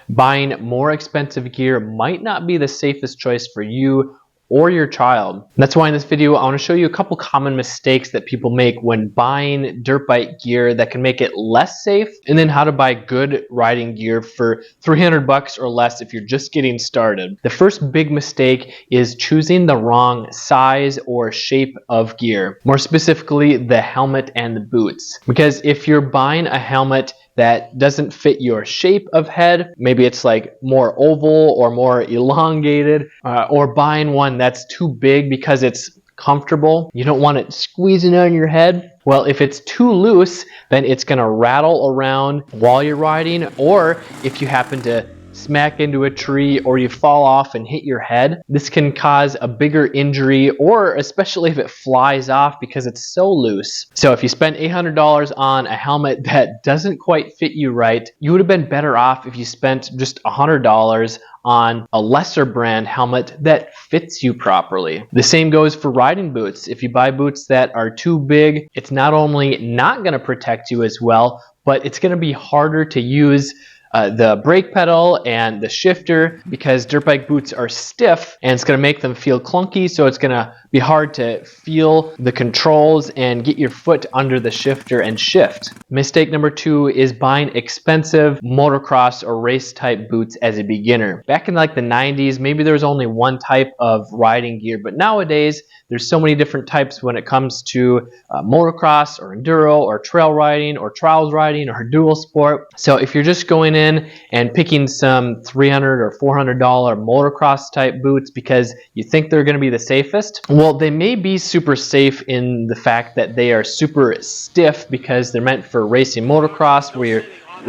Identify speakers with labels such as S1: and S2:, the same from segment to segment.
S1: buying more expensive gear might not be the safest choice for you or your child. That's why in this video I want to show you a couple common mistakes that people make when buying dirt bike gear that can make it less safe, and then how to buy good riding gear for $300 or less if you're just getting started. The first big mistake is choosing the wrong size or shape of gear, more specifically the helmet and the boots. Because if you're buying a helmet that doesn't fit your shape of head, maybe it's like more oval or more elongated, or buying one that's too big because it's comfortable, you don't want it squeezing on your head. Well, if it's too loose, then it's gonna rattle around while you're riding, or if you happen to smack into a tree or you fall off and hit your head, this can cause a bigger injury, or especially if it flies off because it's so loose. So if you spend $800 on a helmet that doesn't quite fit you right, you would have been better off if you spent just $100 on a lesser brand helmet that fits you properly. The same goes for riding boots. If you buy boots that are too big, it's not only not going to protect you as well, but it's going to be harder to use the brake pedal and the shifter, because dirt bike boots are stiff and it's going to make them feel clunky, so it's going to be hard to feel the controls and get your foot under the shifter and shift. Mistake number 2 is buying expensive motocross or race type boots as a beginner. Back in like the 90s, maybe there was only one type of riding gear, but nowadays there's so many different types when it comes to motocross or enduro or trail riding or trials riding or dual sport. So if you're just going in and picking some $300 or $400 motocross type boots because you think they're going to be the safest, well, they may be super safe in the fact that they are super stiff because they're meant for racing motocross, where you're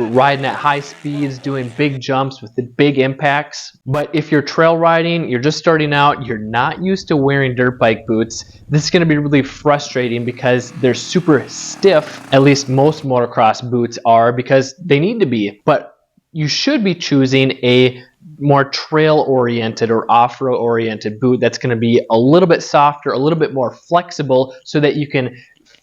S1: riding at high speeds, doing big jumps with the big impacts. But if you're trail riding, you're just starting out, you're not used to wearing dirt bike boots, this is going to be really frustrating because they're super stiff. At least most motocross boots are, because they need to be. But you should be choosing a more trail oriented or off-road oriented boot that's going to be a little bit softer, a little bit more flexible, so that you can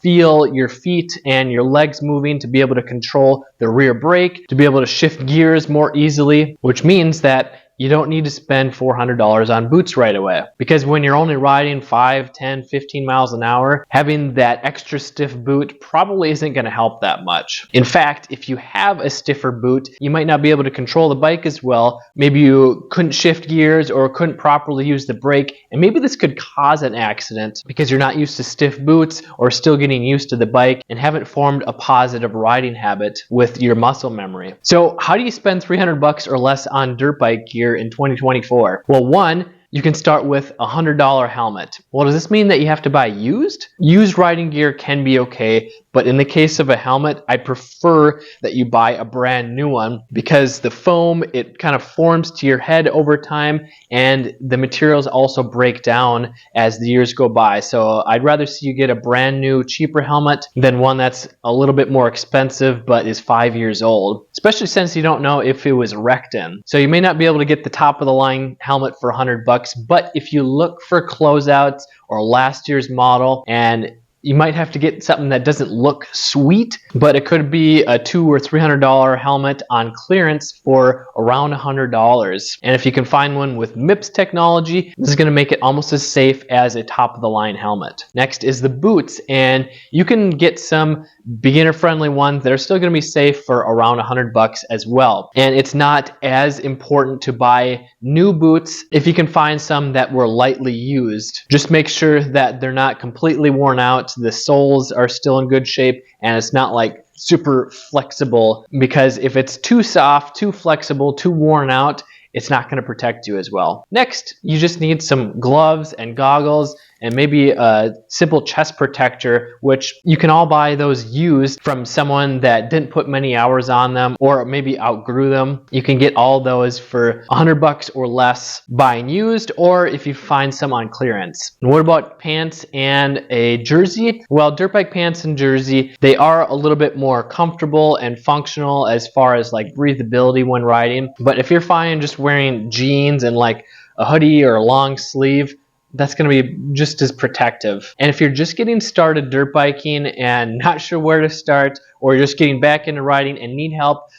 S1: feel your feet and your legs moving, to be able to control the rear brake, to be able to shift gears more easily, which means that you don't need to spend $400 on boots right away. Because when you're only riding 5, 10, 15 miles an hour, having that extra stiff boot probably isn't going to help that much. In fact, if you have a stiffer boot, you might not be able to control the bike as well. Maybe you couldn't shift gears or couldn't properly use the brake, and maybe this could cause an accident because you're not used to stiff boots or still getting used to the bike and haven't formed a positive riding habit with your muscle memory. So how do you spend $300 or less on dirt bike gear in 2024? Well, one, you can start with a $100 helmet. Well, does this mean that you have to buy used? Used riding gear can be okay, but in the case of a helmet, I prefer that you buy a brand new one, because the foam, it kind of forms to your head over time, and the materials also break down as the years go by. So I'd rather see you get a brand new, cheaper helmet than one that's a little bit more expensive but is 5 years old, especially since you don't know if it was wrecked in. So you may not be able to get the top of the line helmet for $100, but if you look for closeouts or last year's model, and you might have to get something that doesn't look sweet, but it could be a $200 or $300 helmet on clearance for around $100. And if you can find one with MIPS technology, this is going to make it almost as safe as a top-of-the-line helmet. Next is the boots, and you can get some beginner-friendly ones that are still going to be safe for around $100 as well. And it's not as important to buy new boots if you can find some that were lightly used. Just make sure that they're not completely worn out, the soles are still in good shape, and it's not like super flexible, because if it's too soft, too flexible, too worn out, it's not going to protect you as well. Next, you just need some gloves and goggles and maybe a simple chest protector, which you can all buy those used from someone that didn't put many hours on them or maybe outgrew them. You can get all those for $100 or less buying used, or if you find some on clearance. And what about pants and a jersey? Well, dirt bike pants and jersey, they are a little bit more comfortable and functional as far as like breathability when riding. But if you're fine just wearing jeans and like a hoodie or a long sleeve, that's going to be just as protective. And if you're just getting started dirt biking and not sure where to start, or you're just getting back into riding and need help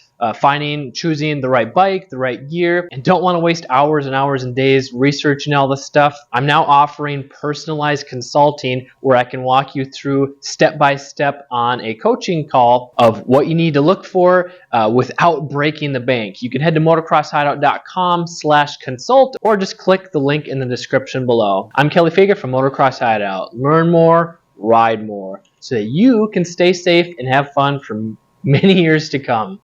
S1: choosing the right bike, the right gear, and don't want to waste hours and hours and days researching all this stuff, I'm now offering personalized consulting where I can walk you through step by step on a coaching call of what you need to look for without breaking the bank. You can head to motocrosshideout.com/consult or just click the link in the description below. I'm Kelly Fager from Motocross Hideout. Learn more, ride more, so that you can stay safe and have fun for many years to come.